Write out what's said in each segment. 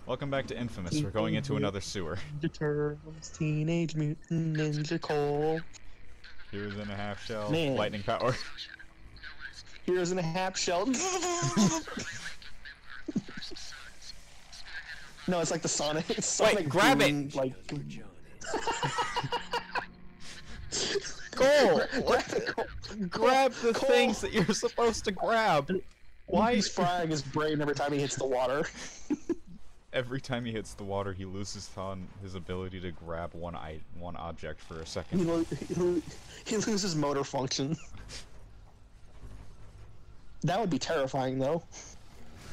Welcome back to inFAMOUS. We're going into another sewer. Ninja Turtles, Teenage Mutant Ninja Cole. Heroes in a half shell. Man. Lightning power. Heroes in a half shell. No, it's like the Sonic. It's Sonic. Wait, grab Boom, it! Like. Cole! Grab the things that you're supposed to grab. Why? He's frying his brain every time he hits the water. Every time he hits the water, he loses on his ability to grab one object for a second. He loses motor function. That would be terrifying, though.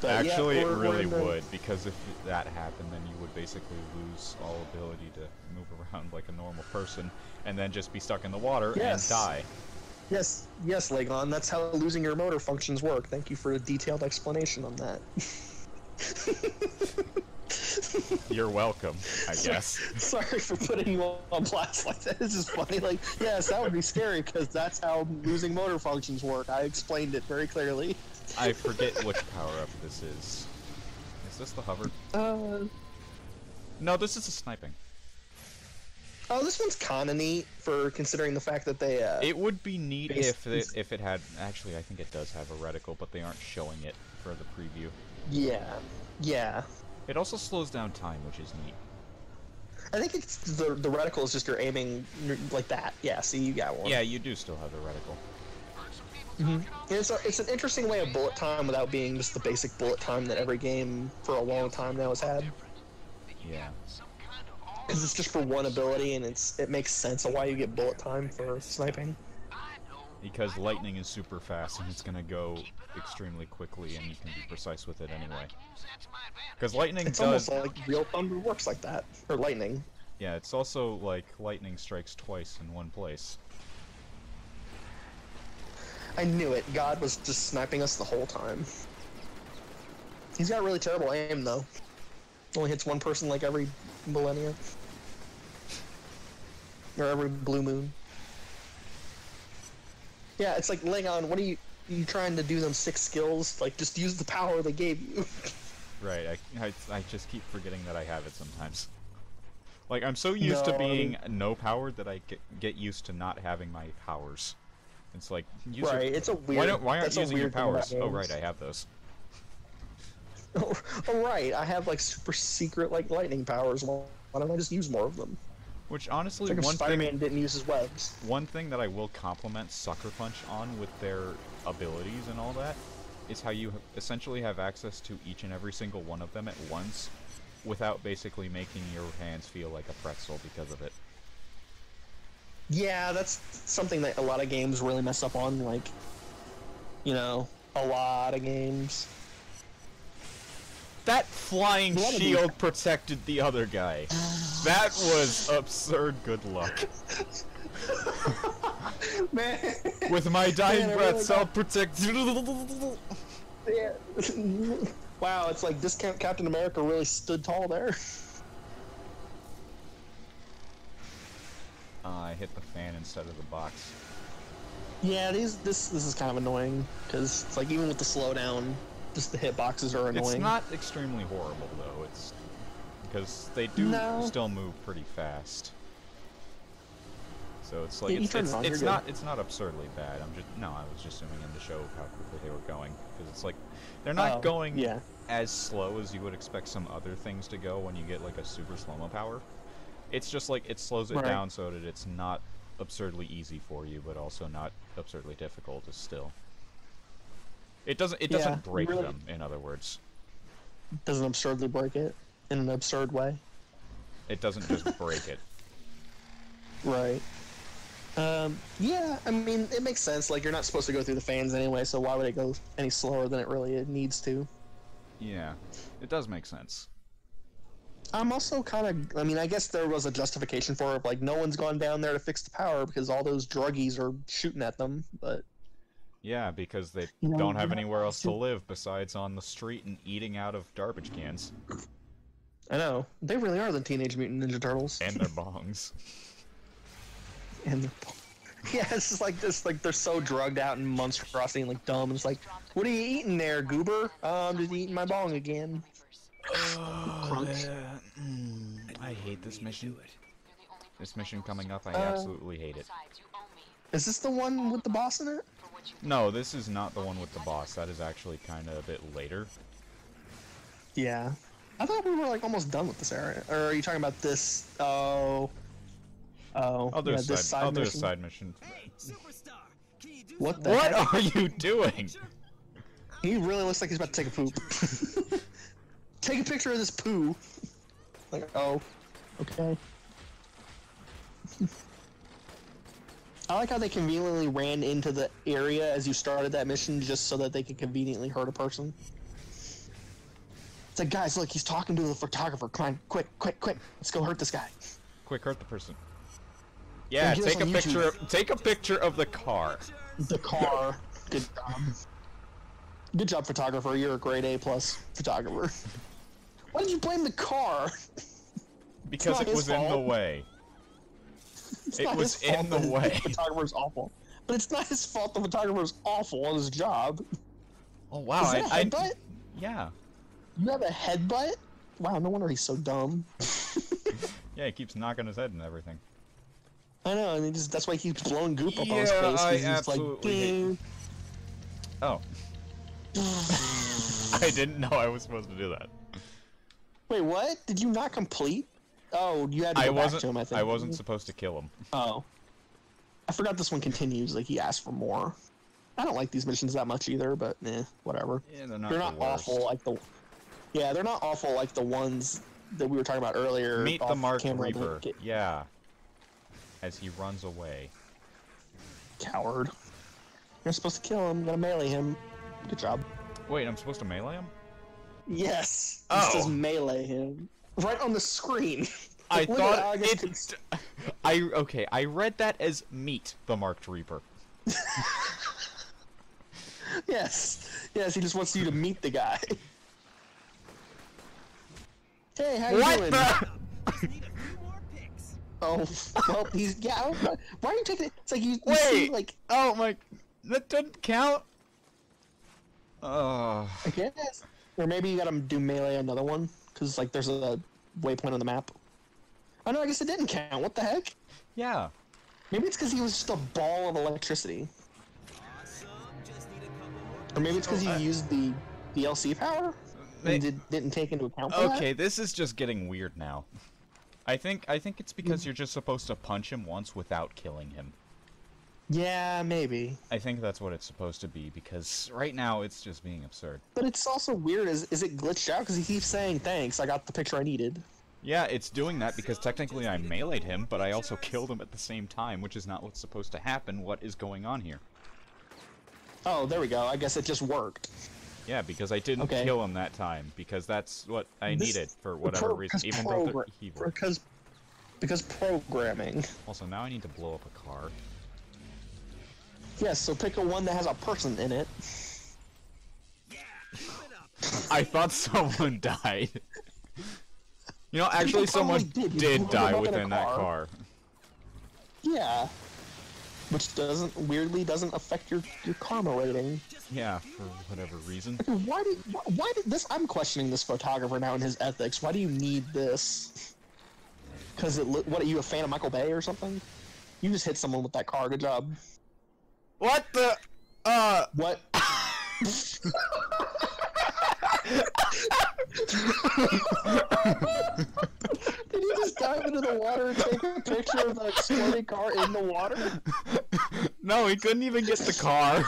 But Actually, yeah, it really would, because if that happened, then you would basically lose all ability to move around like a normal person, and then just be stuck in the water and die. Yes, Legon, that's how losing your motor functions work. Thank you for a detailed explanation on that. You're welcome, I guess. Sorry for putting you on blast like that. This is funny. Like, yes, that would be scary, because that's how losing motor functions work. I explained it very clearly. I forget which power-up this is. Is this the hover? No, this is the sniping. Oh, this one's kind of neat for considering the fact that they. It would be neat if it had. Actually, I think it does have a reticle, but they aren't showing it for the preview. Yeah. It also slows down time, which is neat. I think it's the reticle is just you're aiming like that. Yeah, see, you got one. Yeah, you do still have the reticle. It's an interesting way of bullet time without being just the basic bullet time that every game for a long time now has had. Yeah. Because it's just for one ability, and it makes sense of why you get bullet time for sniping. Because lightning is super fast, and it's gonna go extremely quickly, and you can be precise with it anyway. Because lightning it's almost like real thunder works like that, or lightning. Yeah, it's also like lightning strikes twice in one place. I knew it. God was just sniping us the whole time. He's got really terrible aim, though. Only hits one person like every millennia. Or every blue moon. Yeah, it's like, Legon, what are you trying to do them 6 skills? Like, just use the power they gave you. Right, I just keep forgetting that I have it sometimes. Like, I'm so used to being no-powered that I get used to not having my powers. It's like, it's a weird. Why aren't you using your powers? Oh right, I have those. Oh right, I have like super secret like lightning powers. Why don't I just use more of them? Which honestly, it's like if Spider-Man didn't use his webs. One thing that I will compliment Sucker Punch on with their abilities and all that is how you essentially have access to each and every single one of them at once, without basically making your hands feel like a pretzel because of it. Yeah, that's something that a lot of games really mess up on, like, you know, a lot of games. That flying shield protected the other guy. That was absurd good luck. Man. With my dying breaths, I'll protect you. Yeah. Wow, it's like this Captain America really stood tall there. I hit the fan instead of the box. Yeah, this is kind of annoying, because it's like even with the slowdown, just the hitboxes are annoying. It's not extremely horrible though. It's because they do still move pretty fast. So it's like it's not absurdly bad. I was just zooming in to show how quickly they were going, because it's like they're not going as slow as you would expect some other things to go when you get like a super slow-mo power. It's just like it slows it down so that it's not absurdly easy for you, but also not absurdly difficult. It's still. It doesn't break them. In other words. It doesn't absurdly break it in an absurd way. It doesn't just break it. Right. Yeah, I mean, it makes sense. Like, you're not supposed to go through the fans anyway, so why would it go any slower than it really needs to? Yeah, it does make sense. I'm also kind of, I mean, I guess there was a justification for it, like, no one's gone down there to fix the power because all those druggies are shooting at them, but... Yeah, because they don't have anywhere else to live besides on the street and eating out of garbage cans. I know. They really are the Teenage Mutant Ninja Turtles. And their bongs. Yeah, it's just like this, like, they're so drugged out and monstrosity and, like, dumb, and it's like, what are you eating there, goober? I'm just eating my bong again. I hate this mission. This mission coming up, I absolutely hate it. Is this the one with the boss in it? No, this is not the one with the boss. That is actually kind of a bit later. Yeah. I thought we were like almost done with this area. Or are you talking about this? Oh. I'll do a side mission. What the heck? What are you doing? He really looks like he's about to take a poop. Take a picture of this poo. Like, oh, okay. I like how they conveniently ran into the area as you started that mission just so that they could conveniently hurt a person. It's like, guys, look, he's talking to the photographer. Come on, quick, quick, quick. Let's go hurt this guy. Quick, hurt the person. Yeah, take a picture. Take a picture of the car. The car. Good job. Good job, photographer. You're a grade A+ photographer. Why did you blame the car? Because it was in the way. It was in the way. The photographer's awful. But it's not his fault the photographer's awful at his job. Oh, wow. Is that a headbutt? Yeah. You have a headbutt? Wow, no wonder he's so dumb. Yeah, he keeps knocking his head and everything. I know, and that's why he keeps blowing goop up on his face. I he's absolutely like, Oh. I didn't know I was supposed to do that. Wait, what? Did you not complete? Oh, you had to go back to him, I think. I wasn't supposed to kill him. Oh. I forgot this one continues, like he asked for more. I don't like these missions that much either, but whatever. Yeah, they're not awful like the... Yeah, they're not awful like the ones that we were talking about earlier. Meet the Marked Reaper. Yeah. As he runs away. Coward. You're supposed to kill him, you gotta melee him. Good job. Wait, I'm supposed to melee him? Yes. It says melee him. Right on the screen. I thought it... Okay, I read that as meet the Marked Reaper. Yes. Yes, he just wants you to meet the guy. Hey, how you doing? What the? Oh, well, he's... Yeah, why are you taking it? It's like you see, like... Oh my... That doesn't count? I guess. Or maybe you gotta do melee another one, because, like, there's a waypoint on the map. Oh, no, I guess it didn't count. What the heck? Yeah. Maybe it's because he was just a ball of electricity. Or maybe it's because you used the DLC power? And didn't take into account for that? Okay, this is just getting weird now. I think it's because you're just supposed to punch him once without killing him. Yeah, maybe. I think that's what it's supposed to be, because right now it's just being absurd. But it's also weird, is it glitched out? Because he keeps saying, thanks, I got the picture I needed. Yeah, it's doing that because technically I meleeed him, but I also killed him at the same time, which is not what's supposed to happen. What is going on here? Oh, there we go. I guess it just worked. Yeah, because I didn't kill him that time, because that's what I needed for whatever reason. Even though because programming. Also, now I need to blow up a car. Yes, so pick a one that has a person in it. I thought someone died. You know, actually someone did die within that car. Yeah. Which weirdly doesn't affect your karma rating. Yeah, for whatever reason. Why did this? I'm questioning this photographer now and his ethics. Why do you need this? Because what are you, a fan of Michael Bay or something? You just hit someone with that car. Good job. What the? What? Did he just dive into the water and take a picture of the exploding car in the water? No, he couldn't even get the car.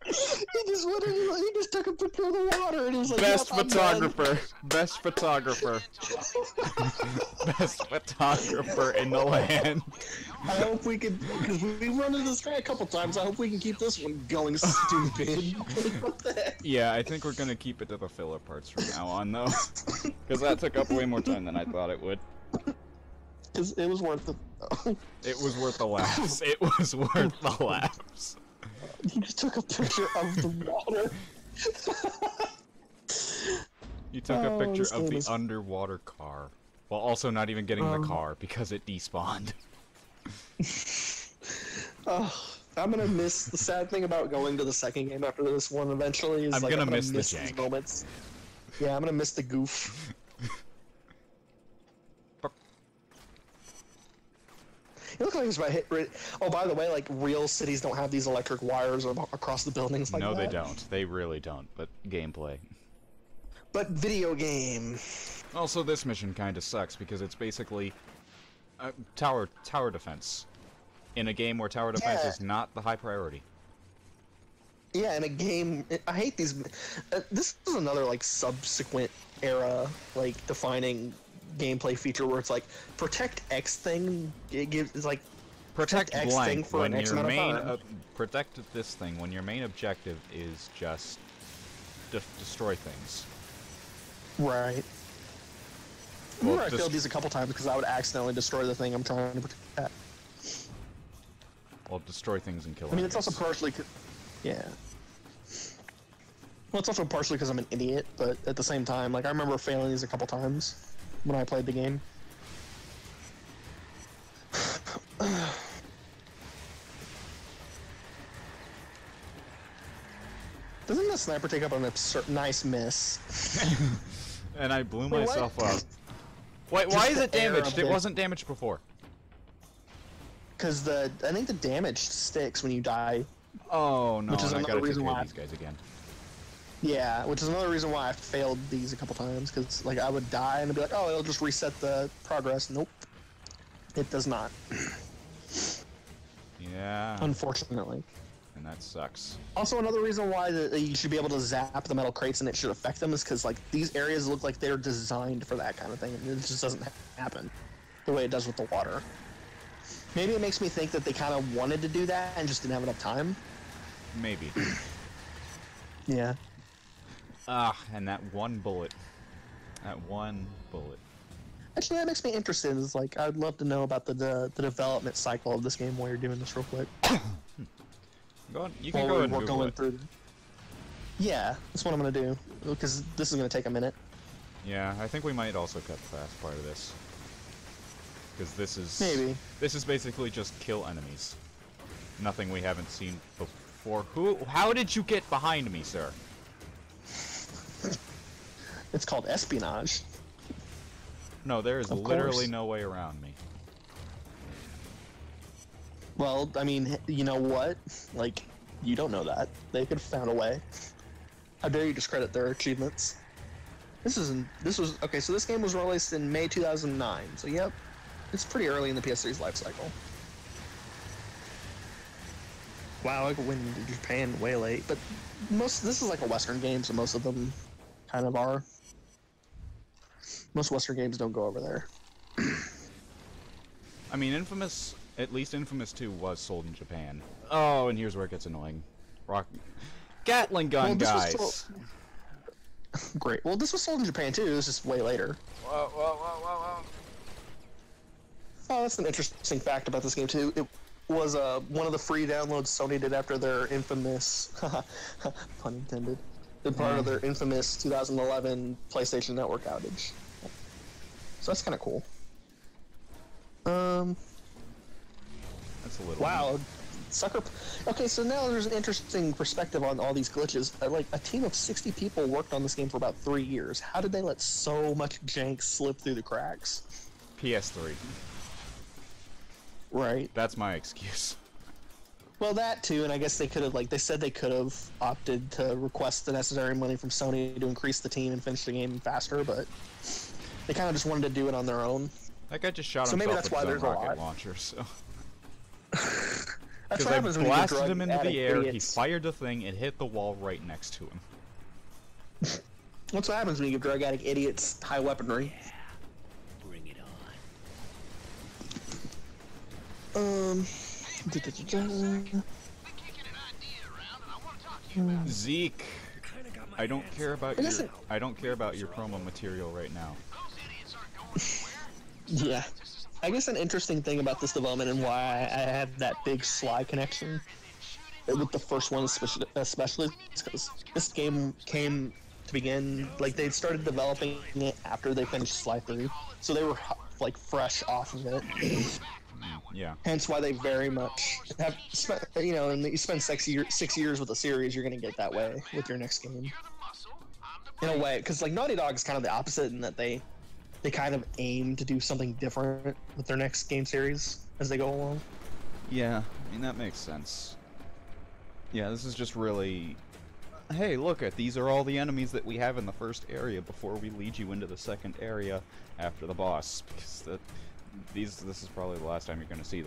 He just took a picture of the water and he was like, Best photographer. Best photographer. Best photographer in the land. I hope we can, because we've run into this guy a couple times, I hope we can keep this one going stupid. What the heck? Yeah, I think we're gonna keep it to the filler parts from now on, though. Because that took up way more time than I thought it would. Because it was worth it. It was worth the laughs. It was worth the laughs. You just took a picture of the water. You took a picture of the underwater car. While also not even getting the car because it despawned. Oh, I'm gonna miss the sad thing about going to the second game after this one eventually is I'm like gonna I'm gonna miss the these jank. moments. Yeah, I'm gonna miss the goof. It looks like it's about hit. Oh, by the way, like real cities don't have these electric wires across the buildings like that. No, they don't. They really don't. But gameplay. But video game. Also, this mission kind of sucks because it's basically tower defense in a game where tower defense is not the high priority. Yeah, in a game, I hate these. This is another like subsequent era, like defining gameplay feature where it's like protect X thing. It gives it's like protect X blank thing for when an X your amount main of time. protect this thing when your main objective is just destroy things. Right. Well, I failed these a couple times because I would accidentally destroy the thing I'm trying to protect. Well, destroy things and kill. I mean, it's also partially, yeah. Well, it's also partially because I'm an idiot, but at the same time, like I remember failing these a couple times when I played the game. Doesn't the sniper take up an nice miss? And I blew myself up. Wait, why is it damaged? It wasn't damaged before. Because I think the damage sticks when you die. Oh no! Which is another reason why these guys again. Yeah, which is another reason why I failed these a couple times. Because like I would die and it'd be like, oh, it'll just reset the progress. Nope, it does not. Yeah. Unfortunately. And that sucks. Also, another reason why you should be able to zap the metal crates and it should affect them is because like these areas look like they're designed for that kind of thing, and it just doesn't happen the way it does with the water. Maybe it makes me think that they kind of wanted to do that and just didn't have enough time. Maybe. Yeah. And that one bullet. That one bullet. Actually, that makes me interested. It's like I'd love to know about the development cycle of this game while you're doing this real quick. Go on. You can go and Google it. Yeah, that's what I'm gonna do because this is gonna take a minute. Yeah, I think we might also cut the fast part of this. Because this is basically just kill enemies. Nothing we haven't seen before. How did you get behind me, sir? It's called espionage. No, there is literally no way around me. Well, I mean, you know what? Like, you don't know that. They could have found a way. How dare you discredit their achievements? Okay, so this game was released in May 2009, so yep. It's pretty early in the PS3's life cycle. Wow, I went into Japan way late, but this is like a Western game, so most of them kind of are. Most Western games don't go over there. I mean, at least Infamous 2 was sold in Japan. Oh, and here's where it gets annoying. Gatling gun, guys! Great. Well, this was sold in Japan too, this is way later. Whoa. Oh, that's an interesting fact about this game too. It was one of the free downloads Sony did after their infamous, pun intended, part of their infamous 2011 PlayStation Network outage. So that's kind of cool. That's a little. Wow, sucker. Okay, so now there's an interesting perspective on all these glitches. Like a team of 60 people worked on this game for about 3 years. How did they let so much jank slip through the cracks? PS3. Right. That's my excuse. Well, that too, and I guess they could have, like, they said they could have opted to request the necessary money from Sony to increase the team and finish the game faster, but they kind of just wanted to do it on their own. That guy just shot himself with his own rocket launcher, so... That's what happens when you blasted him into the air, idiots. he fired the thing, it hit the wall right next to him. That's what happens when you give drug addict idiots high weaponry. Bring it on. Zeke, I don't care about your promo material right now. Yeah. I guess an interesting thing about this development and why I have that big Sly connection with the first one especially is because this game came to begin, like they started developing it after they finished Sly 3, so they were like fresh off of it. Yeah. Hence why they very much have spent, you know, and you spend 6 years with a series, you're going to get that way with your next game. In a way, because like Naughty Dog is kind of the opposite in that they kind of aim to do something different with their next game series as they go along. Yeah, I mean, that makes sense. Yeah, this is just really... Hey, look at these are all the enemies that we have in the first area before we lead you into the second area after the boss. Because this is probably the last time you're going to see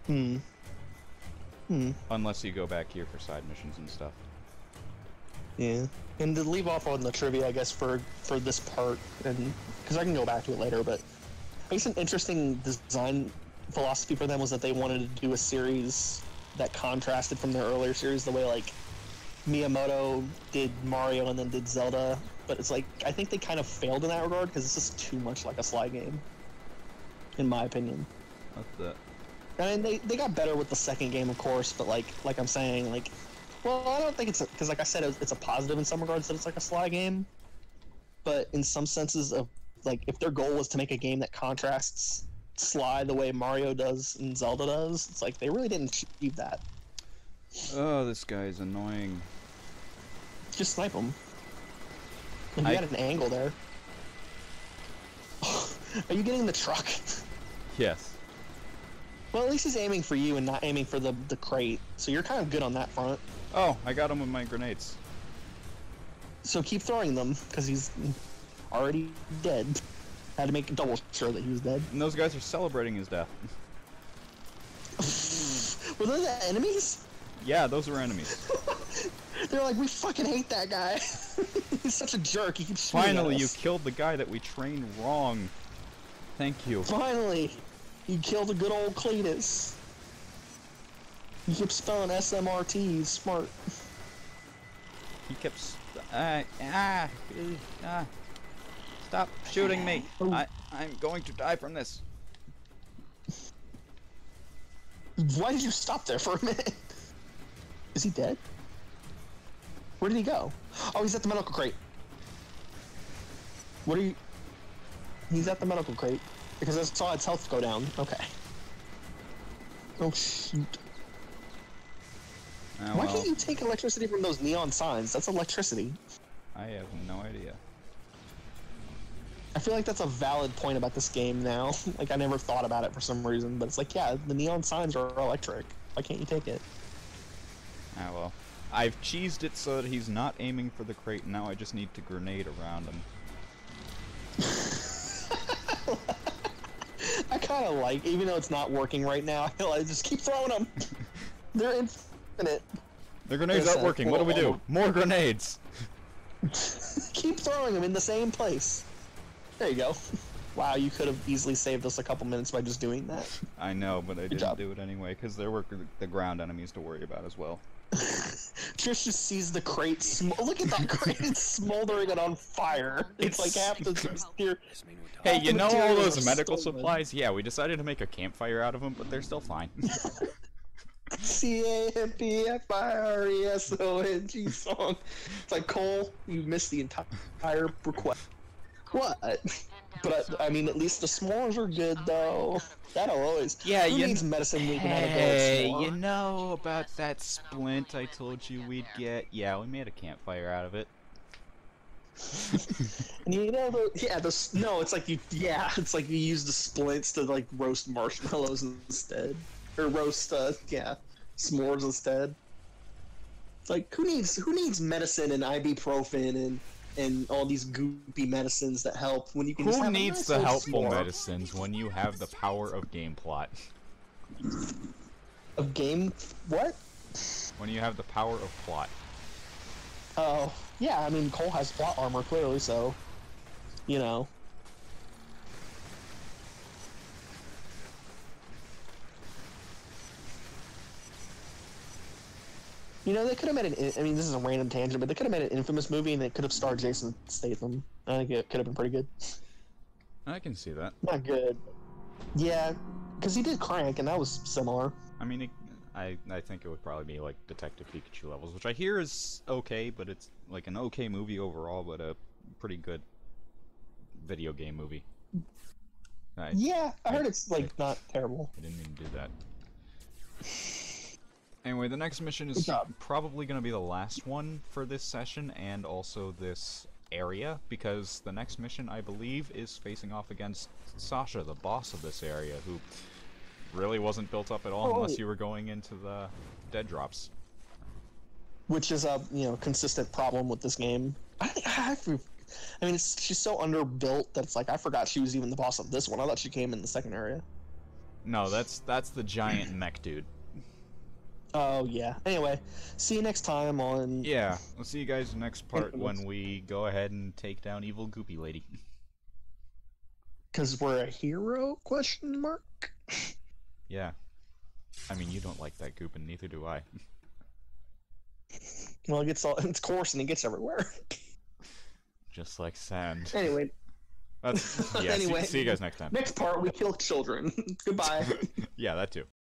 them. Unless you go back here for side missions and stuff. Yeah, and to leave off on the trivia, I guess, for this part, and because I can go back to it later, but I guess an interesting design philosophy for them was that they wanted to do a series that contrasted from their earlier series, the way like Miyamoto did Mario and then did Zelda. But it's like, I think they kind of failed in that regard because it's just too much like a Sly game, in my opinion. What's that? I mean, they got better with the second game, of course, but like I'm saying, like, well, I don't think it's because, like I said, it's a positive in some regards that it's like a Sly game, but in some senses of like, if their goal was to make a game that contrasts Sly the way Mario does and Zelda does, it's like they really didn't achieve that. Oh, this guy is annoying. Just snipe him. And you got an angle there. Are you getting the truck? Yes. Well, at least he's aiming for you and not aiming for the crate, so you're kind of good on that front. Oh, I got him with my grenades. So keep throwing them, because he's already dead. Had to make double sure that he was dead. And those guys are celebrating his death. Were those the enemies? Yeah, those are enemies. They're like, we fucking hate that guy. He's such a jerk. He keeps shooting Finally, at you us. killed the guy that we trained wrong. Thank you. Finally, you killed a good old Cletus. He kept spelling SMRT. Smart. He kept... Stop shooting me. I'm going to die from this. Why did you stop there for a minute? Is he dead? Where did he go? Oh, he's at the medical crate. What are you... He's at the medical crate. Because I saw its health go down. Okay. Oh, shoot. Oh, Why can't you take electricity from those neon signs? That's electricity. I have no idea. I feel like that's a valid point about this game now. Like, I never thought about it for some reason, but it's like, yeah, the neon signs are electric. Why can't you take it? Ah, well. I've cheesed it so that he's not aiming for the crate, and now I just need to grenade around him. I kind of like, even though it's not working right now, I just keep throwing them. They're infinite. The grenades aren't working. What do we do? More grenades! Keep throwing them in the same place. There you go. Wow, you could have easily saved us a couple minutes by just doing that. I know, but I didn't do it anyway, because there were the ground enemies to worry about as well. Trish just sees the crate. Look at that crate! It's smoldering and on fire. It's like half the Hey, you know all those medical supplies? Yeah, we decided to make a campfire out of them, but they're still fine. CAMPFIRESONG song. It's like, Cole, you missed the entire request. What? But I mean, at least the s'mores are good, though. That'll always. Yeah, Who needs medicine when you can have a gold s'more? you know about that splint I told you we'd get? Yeah, we made a campfire out of it. And you know, no, it's like it's like you use the splints to like roast marshmallows instead, or roast s'mores instead. It's like, who needs medicine and ibuprofen and all these goopy medicines that help when you can just have Who needs nice the little helpful s'more? medicines when you have the power of game plot? Of game what? When you have the power of plot. Oh, yeah, I mean, Cole has plot armor, clearly, so, you know. You know, they could have made I mean, this is a random tangent, but they could have made an infamous movie and it could have starred Jason Statham. I think it could have been pretty good. I can see that. Not good. Yeah, because he did Crank, and that was similar. I mean, I think it would probably be like Detective Pikachu levels, which I hear is okay, but it's like an okay movie overall, but a pretty good video game movie. Yeah, I heard it's like not terrible. I didn't mean to do that. Anyway, the next mission is probably going to be the last one for this session and also this area, because the next mission, I believe, is facing off against Sasha, the boss of this area, who really wasn't built up at all unless you were going into the dead drops. Which is a consistent problem with this game. I mean, she's so underbuilt that it's like I forgot she was even the boss of this one. I thought she came in the second area. No, that's the giant mech dude. Oh yeah. Anyway, see you next time on. Yeah, we'll see you guys next part when we go ahead and take down evil Goopy Lady. 'Cause we're a hero? Question mark. Yeah. I mean, you don't like that goop, and neither do I. Well, it's coarse and it gets everywhere. Just like sand. Anyway. Yeah, anyway, see you guys next time. Next part, we kill children. Goodbye. Yeah, that too.